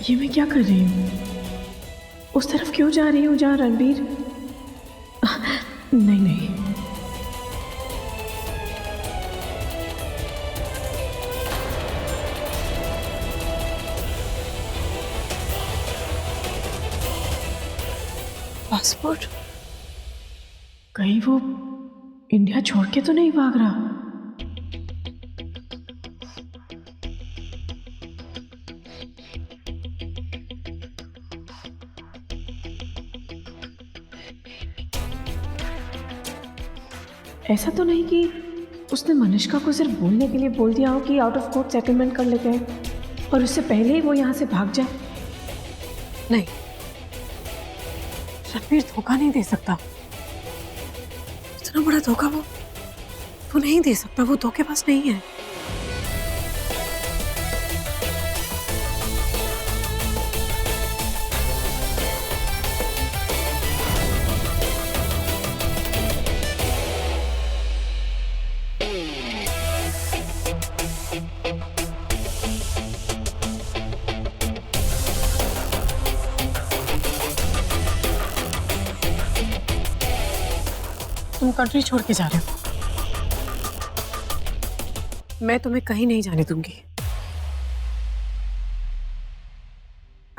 ये मैं क्या कर रही हूँ? उस तरफ क्यों जा रही हूँ जहाँ रणबीर? नहीं नहीं, पासपोर्ट कहीं वो इंडिया छोड़ के तो नहीं भाग रहा? ऐसा तो नहीं कि उसने मनिष्का को सिर्फ बोलने के लिए बोल दिया हो कि आउट ऑफ कोर्ट सेटलमेंट कर लेते हैं और उससे पहले ही वो यहाँ से भाग जाए? नहीं, रणबीर धोखा नहीं दे सकता। इतना बड़ा धोखा वो नहीं दे सकता। वो धोखेबाज नहीं है। तुम कंट्री छोड़ के जा रहे हो। मैं तुम्हें कहीं नहीं जाने दूंगी।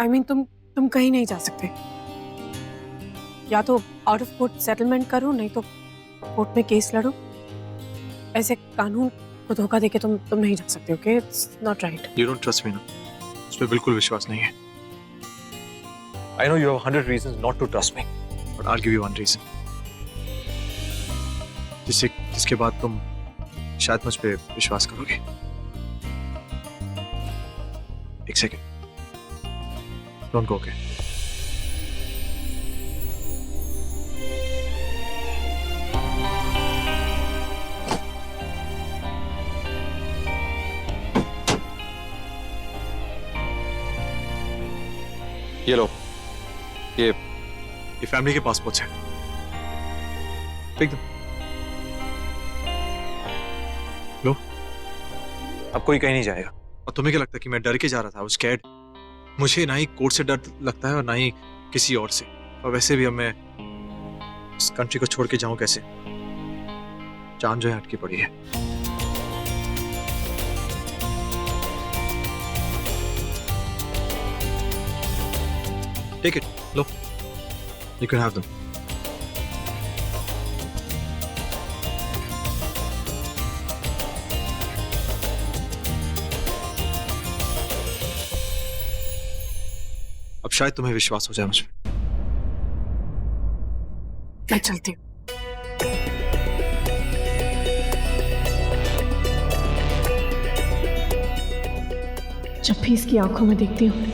I mean, तुम कहीं नहीं जा सकते। या तो आउट ऑफ कोर्ट सेटलमेंट करो, नहीं तो कोर्ट में केस लड़ो। ऐसे कानून को धोखा देके तुम नहीं जा सकते। Okay, it's not right. You don't trust me ना? उस पे बिल्कुल विश्वास नहीं है। I know you have 100 reasons not to trust me, but I'll give you one reason. जिसके बाद तुम शायद मुझ पे विश्वास करोगे। एक सेकेंड, डोंट गो। ओके, ये लो, ये फैमिली के पासपोर्ट्स हैं। देख दो। लो, अब कोई कहीं नहीं जाएगा। और तुम्हें क्या लगता है कि मैं डर के जा रहा था? स्कैर्ड। मुझे ना ही कोर्ट से डर लगता है और ना ही किसी और से। और वैसे भी अब मैं इस कंट्री को छोड़ के जाऊं कैसे? जान जो है अटकी पड़ी है। टेक इट, लो, यू कैन हैव देम। अब शायद तुम्हें विश्वास हो जाए मुझ पे। मैं चलती हूँ। जब भी इसकी आंखों में देखती हूँ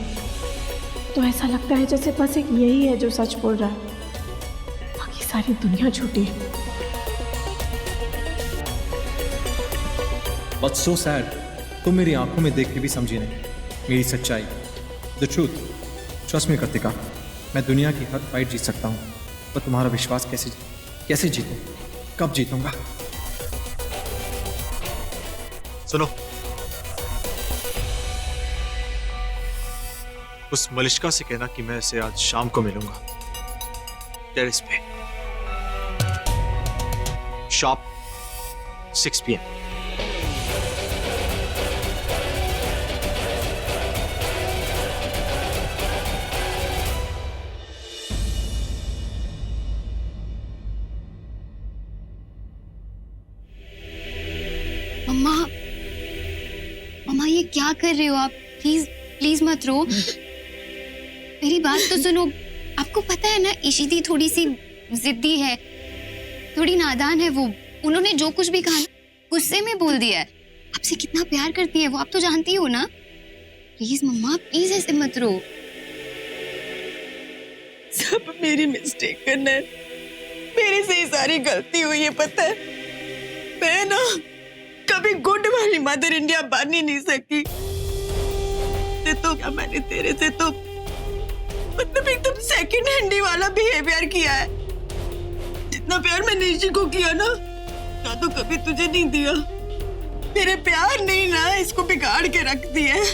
तो ऐसा लगता है जैसे बस एक यही है जो सच बोल रहा है, बाकी सारी दुनिया झूठी है। But so sad, तुम मेरी आंखों में देख के भी समझी नहीं मेरी सच्चाई, the truth. Trust me Kritika, मैं दुनिया की हर फाइट जीत सकता हूँ, पर तुम्हारा विश्वास कैसे जीतूं? कब जीतूंगा? सुनो, उस मलिष्का से कहना कि मैं इसे आज शाम को मिलूंगा टेरेस पे, शार्प 6 PM। मम्मा ये क्या कर रहे हो आप? प्लीज प्लीज मत रो। मेरी बात तो सुनो। आपको पता है ना, इशिदी थोड़ी सी जिद्दी है, थोड़ी नादान है वो। उन्होंने जो कुछ भी कहा गुस्से में बोल दिया है। आपसे कितना प्यार करती है वो, आप तो जानती हो ना। प्लीज मम्मा, प्लीज ऐसे मत रो। सब मेरी मिस्टेक करना है, मेरे से ही सारी गलती हुई है। पता है, मैं ना कभी गुड वाली मदर इंडिया बन ही नहीं सकी। तो क्या मैंने तेरे से तो मतलब एकदम सेकंड हैंडी वाला बिहेवियर किया है। जितना प्यार मैंने निशी को किया ना तो कभी तुझे नहीं दिया। मेरे प्यार नहीं ना इसको बिगाड़ के रख दिया है।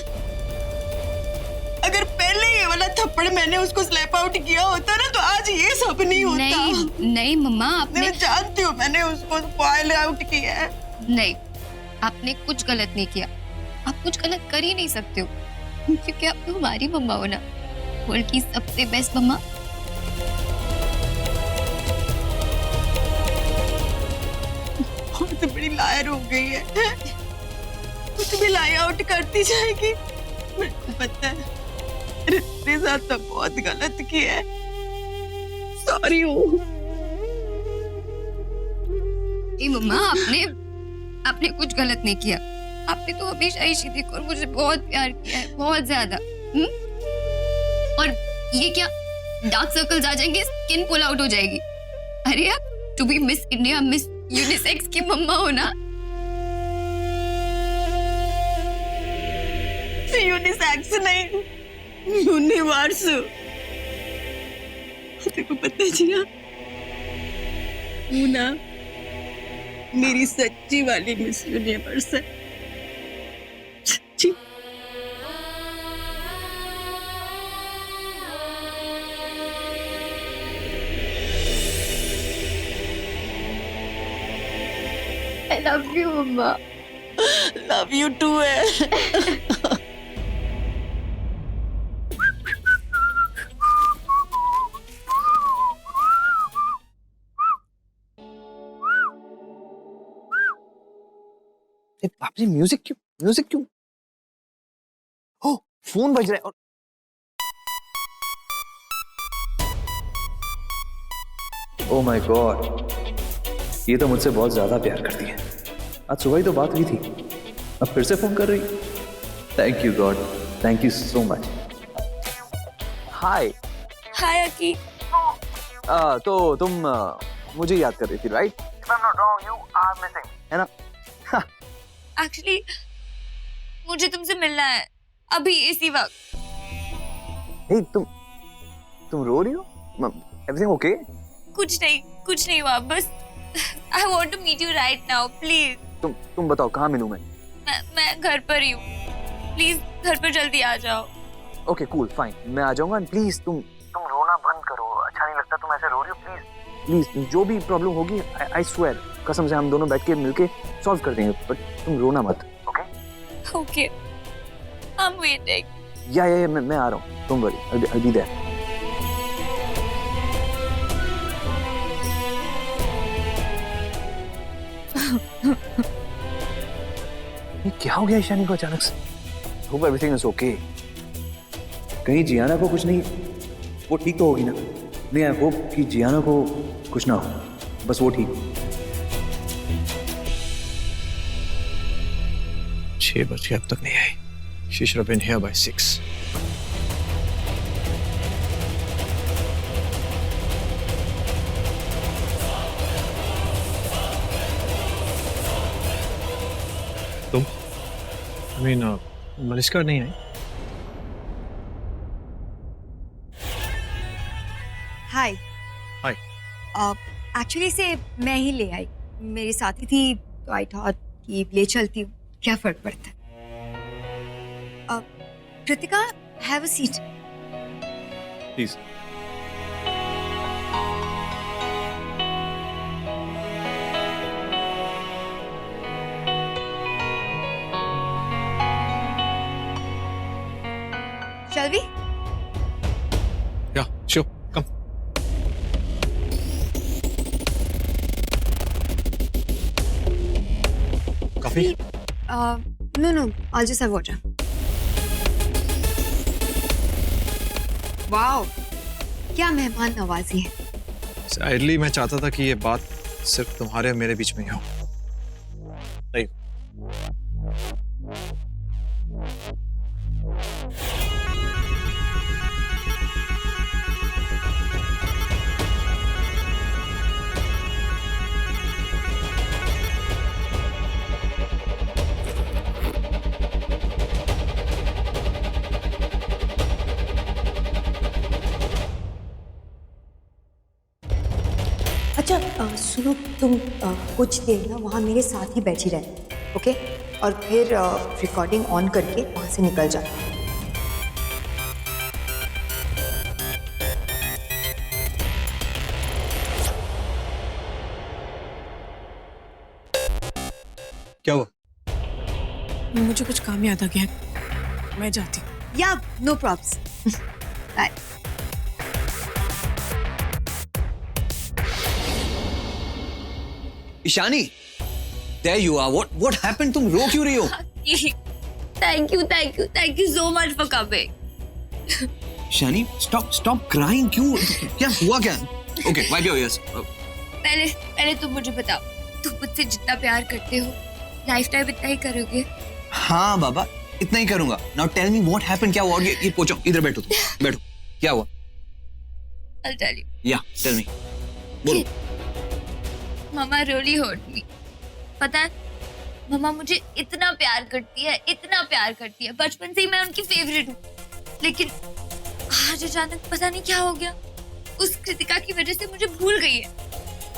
अगर पहले वाला थप्पड़ मैंने उसको स्लैप आउट किया होता ना तो आज ये सब नहीं होता। नहीं नहीं मम्मा, आपने मैं जानती हूँ मैंने उसको स्पॉइल आउट किया है। नहीं, आपने कुछ गलत नहीं किया। आप कुछ गलत कर ही नहीं सकते हो क्योंकि आप तो हमारी मम्मा हो ना, वर्ल्ड की सबसे बेस्ट मम्मा। बहुत बड़ी लायर हो गई है, कुछ भी लाई आउट करती जाएगी। मेरे को पता है मेरे साथ तो बहुत गलत किया है, सॉरी हूँ। मम्मा आपने कुछ गलत नहीं किया। आपने तो हमेशा इशिदी को और मुझे बहुत प्यार किया है, बहुत ज्यादा। और ये क्या डार्क सर्कल्स आ जाएंगे, स्किन पुल आउट हो जाएगी। अरे आप to be miss India, miss unisex की मम्मा हो ना। यूनिसेक्स नहीं, यूनिवर्स। तेरे को पता है जिया, तू ना मेरी सच्ची वाली मिस यूनिवर्स है, सच्ची। I love you मम्मा। लव यू टू है। बाप रे, म्यूजिक क्यों? ओह, फोन बज रहा है। और ओह माय गॉड, ये तो मुझसे बहुत ज्यादा प्यार करती है। आज सुबह ही तो बात हुई थी, अब फिर से फोन कर रही। Thank you God, thank you so much. Hi Aki. तो तुम मुझे याद कर रही थी, right? If I am not wrong, you are missing, है ना? एक्चुअली मुझे तुमसे मिलना है अभी इसी वक्त। हे, तुम रो रही हो? Everything okay? कुछ नहीं हुआ, बस I want to meet you right now please. तुम बताओ कहाँ मिलूं मैं? मैं घर पर ही हूँ, प्लीज घर पर जल्दी आ जाओ। ओके कूल फाइन, मैं आ जाऊंगा। प्लीज तुम रोना बंद करो, अच्छा नहीं लगता तुम ऐसे रो रही हो। प्लीज जो भी प्रॉब्लम होगी, आई स्वेयर, कसम से हम दोनों बैठ के मिलके सॉल्व कर देंगे, बट तुम रोना मत। Okay I am waiting. या मैं आ रहा हूँ, don't worry, I'll be there। ये क्या हो गया ईशानी को अचानक से? Hope everything is okay. कहीं जियाना को कुछ नहीं, वो ठीक तो होगी ना? नहीं, आई होप कि जियाना को कुछ ना हो, बस वो ठीक। 6 बज गए, अब तक नहीं आई। She should have been here by 6. तुम? I mean, मलिश्का नहीं आई? हाय। हाय। एक्चुअली से मैं ही ले आई, मेरी साथी थी तो आई थॉट कि ले चलती हूँ, क्या फर्क पड़ता है। Kritika, have a seat please. Shall we? Yeah, sure, come. Coffee? No, I'll just have water. Wow, क्या मेहमान नवाजी है। Sadly, मैं चाहता था कि ये बात सिर्फ तुम्हारे और मेरे बीच में ही हो। नहीं। अच्छा सुनो, तुम कुछ देर ना वहाँ मेरे साथ ही बैठी रहना, ओके? और फिर रिकॉर्डिंग ऑन करके वहाँ से निकल जाना। मुझे कुछ काम याद आ गया है, मैं जाती हूँ। Yeah no probs. Bye. Ishani, there you are. What happened? तुम रो क्यों रही हो? Thank you so much for coming. Ishani, stop crying. क्यों? क्या हुआ क्या? Okay, wipe your ears. पहले तुम मुझे बताओ, तुम मुझसे जितना प्यार करते हो लाइफ टाइम इतना ही करोगे? हाँ बाबा, इतना ही करूंगा। Now tell me what happened? क्या हुआ? ये पूछो, इधर बैठो तुम, बैठो। क्या हुआ? I'll tell you. Yeah, tell me. बोलो। मम्मा really hurt me. पता है, मम्मा मुझे इतना प्यार करती है, बचपन से ही मैं उनकी फेवरेट हूँ। लेकिन आज अचानक पता नहीं क्या हो गया, उस कृतिका की वजह से मुझे भूल गई है।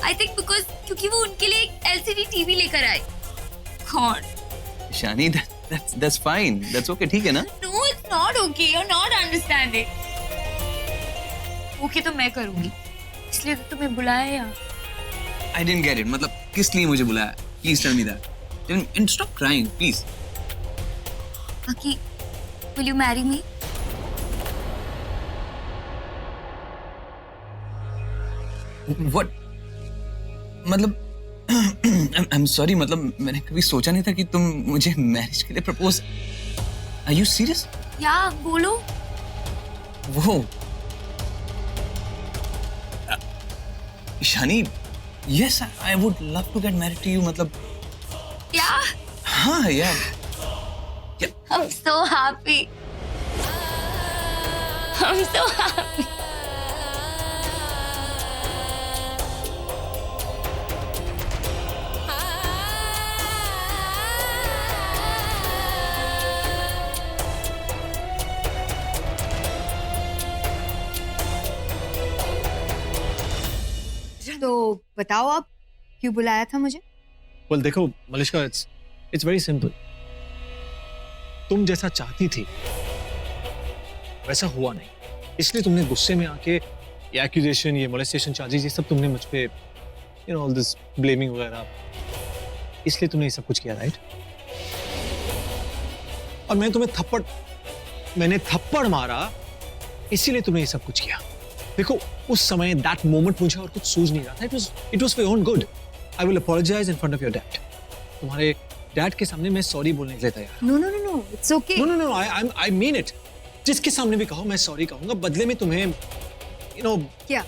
I think because क्योंकि वो उनके लिए एक LCD TV लेकर आई। कौन? Ishani, that's fine. That's okay, ठीक है ना? No, it's not okay. You're not understanding. Okay तो मैं करूँगी, इसलिए तो तुम्हें बुलाया यहाँ। I didn't get it. मतलब किस लिए मुझे बुलाया? Please tell me that. And stop crying, please. Aki, will you marry me? What? मतलब I'm sorry, मतलब मैंने कभी सोचा नहीं था कि तुम मुझे मैरिज के लिए प्रपोज। Are you serious? या बोलो। वो Ishani, yes, I would love to get married to you. मतलब क्या? हाँ यार। I'm so happy. I'm so happy. तो बताओ आप क्यों बुलाया था मुझे? well, देखो मलिश्का, it's very simple. तुम जैसा चाहती थी वैसा हुआ नहीं, इसलिए तुमने गुस्से में आके ये एक्यूजेशन, ये मोलेस्टेशन चार्जेस, ये सब तुमने मुझ पे, you know, all this blaming वगैरह, इसलिए तुमने ये सब कुछ किया, राइट? और मैंने थप्पड़ मारा, इसीलिए तुमने ये सब कुछ किया। देखो उस समय दैट मोमेंट मुझे और कुछ सूझ नहीं रहा था। It was for your own good. I will apologize in front of your dad. तुम्हारे डैड के सामने मैं सॉरी बोलने के लिए तैयार। No, it's okay. No, I mean it. जिसके सामने भी कहो मैं सॉरी कहूंगा, बदले में तुम्हें, यू नो। क्या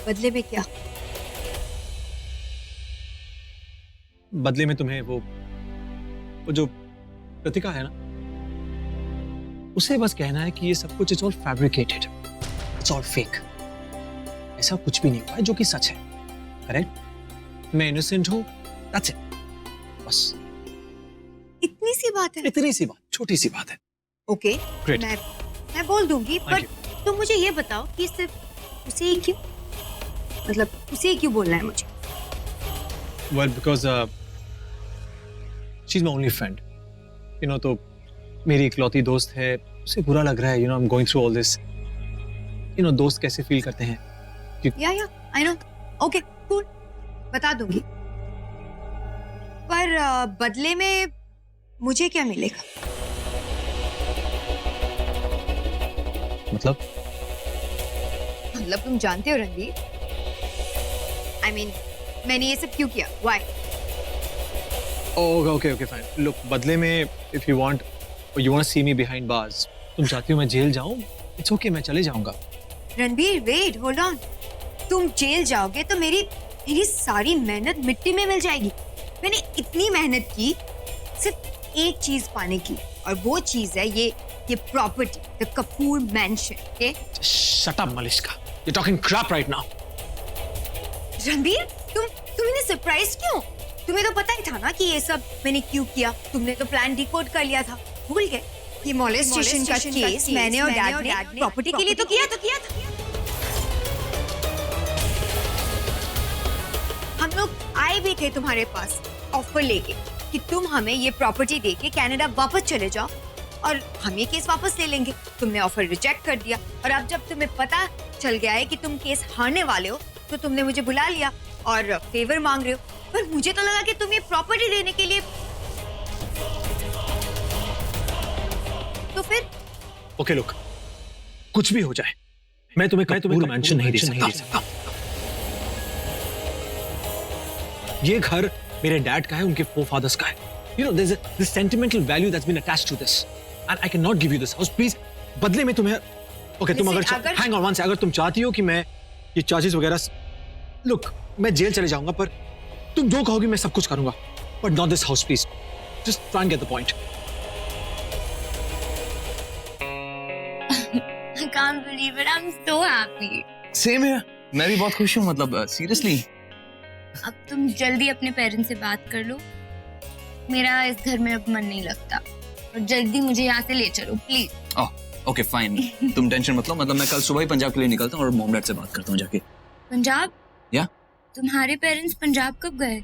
बदले में? क्या बदले में तुम्हें वो जो कृतिका है ना, उसे बस कहना है कि ये सब कुछ it's all fabricated, it's all fake. ऐसा कुछ भी नहीं हुआ है जो कि सच है, करेक्ट? मैं इनोसेंट हूं, दैट्स इट, बस। इतनी सी बात है? इतनी सी बात, छोटी सी बात है। Okay, Great. मैं बोल दूंगी, पर तुम मुझे ये बताओ कि सिर्फ उसे ही क्यों, मतलब उसे ही क्यों बोलना है मुझे? Well, because she's my only friend, you know, तो मेरी इकलौती दोस्त है, उसे बुरा लग रहा है, you know, I'm going through all this, you know, दोस्त कैसे फील करते हैं। या आई नो, ओके कूल, बता दूंगी, पर बदले में मुझे क्या मिलेगा? मतलब तुम जानते हो रणवीर, I mean, मैंने ये सब क्यों किया? Why? okay, fine. Look, बदले में if you want to see me behind bars, तुम चाहती हो मैं जेल जाऊं? It's okay, मैं चले जाऊंगा। Ranveer, wait, hold on. तुम जेल जाओगे तो मेरी सारी मेहनत मिट्टी में मिल जाएगी। मैंने इतनी मेहनत की सिर्फ एक चीज पाने की, और वो चीज है ये property, the Kapoor mention. Okay, Shut up, Malishka. You're talking crap right now. Ranveer, तुम इन्हें सरप्राइज क्यों? तुम्हें तो पता ही था ना कि ये सब मैंने क्यों किया। तुमने तो प्लान डिकोड कर लिया था, भूल गए? ये मॉलेस्टेशन का केस मैंने और डैड ने प्रॉपर्टी के लिए तो किया था। हम लोग आए भी थे तुम्हारे पास ऑफर लेके कि तुम हमें ये प्रॉपर्टी देके कनाडा वापस चले जाओ और हम ये केस वापस ले लेंगे। तुमने ऑफर रिजेक्ट कर दिया, और अब जब तुम्हें पता चल गया है कि तुम केस हारने वाले हो, तो तुमने मुझे बुला लिया और फेवर मांग रहे हो। पर मुझे तो लगा कि तुम ये प्रॉपर्टी देने के लिए फिर ओके लुक, कुछ भी हो जाए मैं तुम्हें का मेंशन नहीं दे सकता। ये घर मेरे डैड का है, उनके फोरफादर्स का है। You know there is this sentimental value that's been attached to this and I can not give you this house. Please बदले में तुम्हें ओके तुम अगर हैंग ऑन वन से, अगर तुम चाहती हो कि मैं ये चार्जेस वगैरह, लुक मैं जेल चले जाऊंगा, पर तुम जो कहोगी मैं सब कुछ करूंगा, but not this house please. Just try and get the point. I can't believe it. I'm so happy. Same है, मैं भी बहुत खुश हूँ, मतलब सीरियसली। अब तुम जल्दी अपने पेरेंट्स से बात कर लो। मेरा इस घर में अब मन नहीं लगता और जल्दी मुझे यहाँ से ले चलो प्लीज। ओके फाइन, तुम टेंशन मत लो, मतलब मैं कल सुबह ही पंजाब के लिए निकलता हूँ और मॉम डैड से बात करता हूँ जाके। पंजाब? या तुम्हारे पेरेंट्स पंजाब कब गए?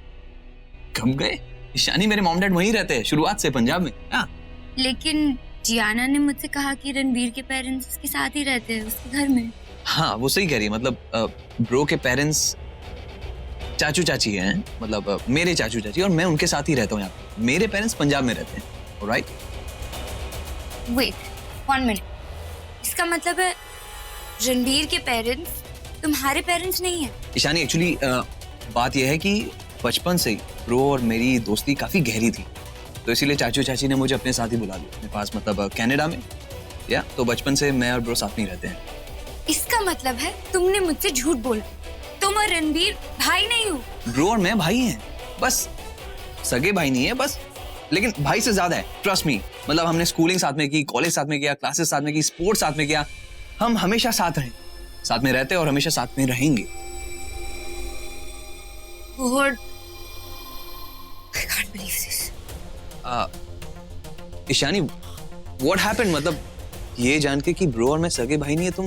कब गए? ईशानी, मेरे मॉम डैड वहीं रहते हैं शुरुआत से पंजाब में। लेकिन जियाना ने मुझसे कहा कि रणवीर के पेरेंट्स उसके साथ ही रहते हैं उसके घर में। हाँ वो सही कह रही है, मतलब ब्रो के पेरेंट्स चाचू चाची हैं, मतलब मेरे चाचू चाची, और मैं उनके साथ ही रहता हूँ यहाँ पे। मेरे पेरेंट्स पंजाब में रहते हैं। ऑलराइट? वेट 1 मिनट, इसका मतलब है रणवीर के पेरेंट्स तुम्हारे पेरेंट्स नहीं है? ईशानी एक्चुअली बात यह है कि बचपन से ही ब्रो और मेरी दोस्ती काफी गहरी थी, तो इसीलिए चाचू चाची ने मुझे अपने साथ ही बुला लिया अपने पास, मतलब कनाडा में। या तो बचपन से मैं और ब्रो साथ में रहते हैं। इसका मतलब है तुमने मुझसे झूठ बोला, तुम और रणवीर भाई नहीं हो? ब्रो और मैं भाई हैं, बस सगे भाई नहीं है बस, लेकिन भाई से ज्यादा है, ट्रस्ट मी। मतलब हमने स्कूलिंग साथ में की, कॉलेज साथ में किया, क्लासेस साथ में की, स्पोर्ट्स साथ में किया, हम हमेशा साथ रहे, साथ में रहते और हमेशा साथ में रहेंगे। God, I can't believe this. Ishani, what happened? मतलब ये जान के कि ब्रो और मैं सगे भाई नहीं है, तुम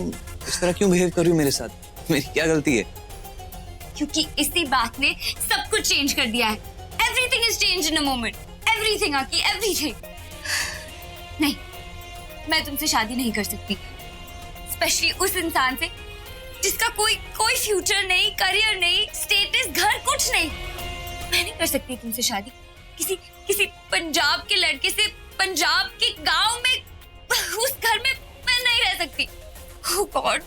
इस तरह क्यों बिहेव कर रही हो मेरे साथ? मेरी क्या गलती है? क्योंकि इसी बात ने सब कुछ चेंज कर दिया है। Everything is changed in a moment. Everything आकी, everything. नहीं, मैं तुमसे शादी नहीं कर सकती, स्पेशली उस इंसान से जिसका कोई फ्यूचर नहीं, करियर नहीं, स्टेटस, घर कुछ नहीं। मैं नहीं कर सकती तुमसे शादी किसी पंजाब के लड़के से, पंजाब के गांव में, उस घर में मैं नहीं रह सकती। Oh God,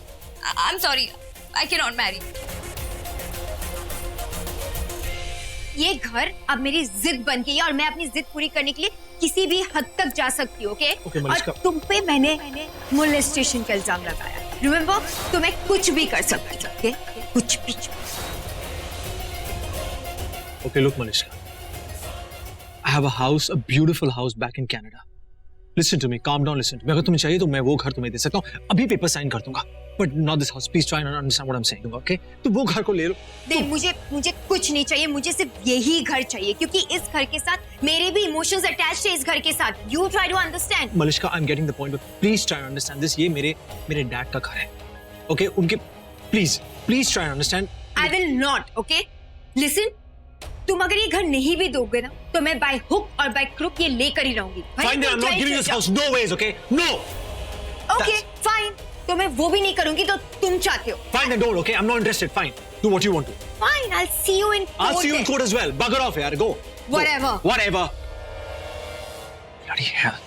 I'm sorry, I cannot marry. ये घर अब मेरी जिद बन गई है और मैं अपनी जिद पूरी करने के लिए किसी भी हद तक जा सकती हूँ, ओके? और तुम पे मैंने मोलेस्टेशन का इल्जाम लगाया। रिमेंबर, तुम्हें कुछ भी कर सकती हूँ, ओके? कुछ भी। Okay, look, Malishka. I have a house, a beautiful house back in Canada. Listen to me, calm down, listen to me. अगर तुम्हें चाहिए तो मैं वो घर तुम्हें दे सकता हूँ, अभी पेपर साइन कर दूंगा। But not this house. Please try and understand what I'm saying, okay? तो वो घर को ले लो। नहीं, मुझे कुछ नहीं चाहिए, मुझे सिर्फ यही घर चाहिए, क्योंकि इस घर के साथ मेरे भी इमोशंस अटैच्ड है इस घर के साथ। You try to understand. Malishka, I'm getting the point, but please try and understand this. ये मेरे डैड का घर है, okay? उनके please try and understand. I will not, okay? Listen. तुम अगर ये घर नहीं भी दोगे ना, तो मैं बाय हुक और बाय क्रुक ये लेकर ही रहूंगी। Fine, I'm not giving this house. No ways, okay? No. Okay, fine. तो मैं वो भी नहीं करूंगी तो तुम चाहते हो। Fine, then don't, okay? I'm not interested. Fine. Do what you want to. Fine, I'll see you in court. I'll see you in court as well. Bugger off, yaar. Go. Whatever. Whatever. Bloody hell.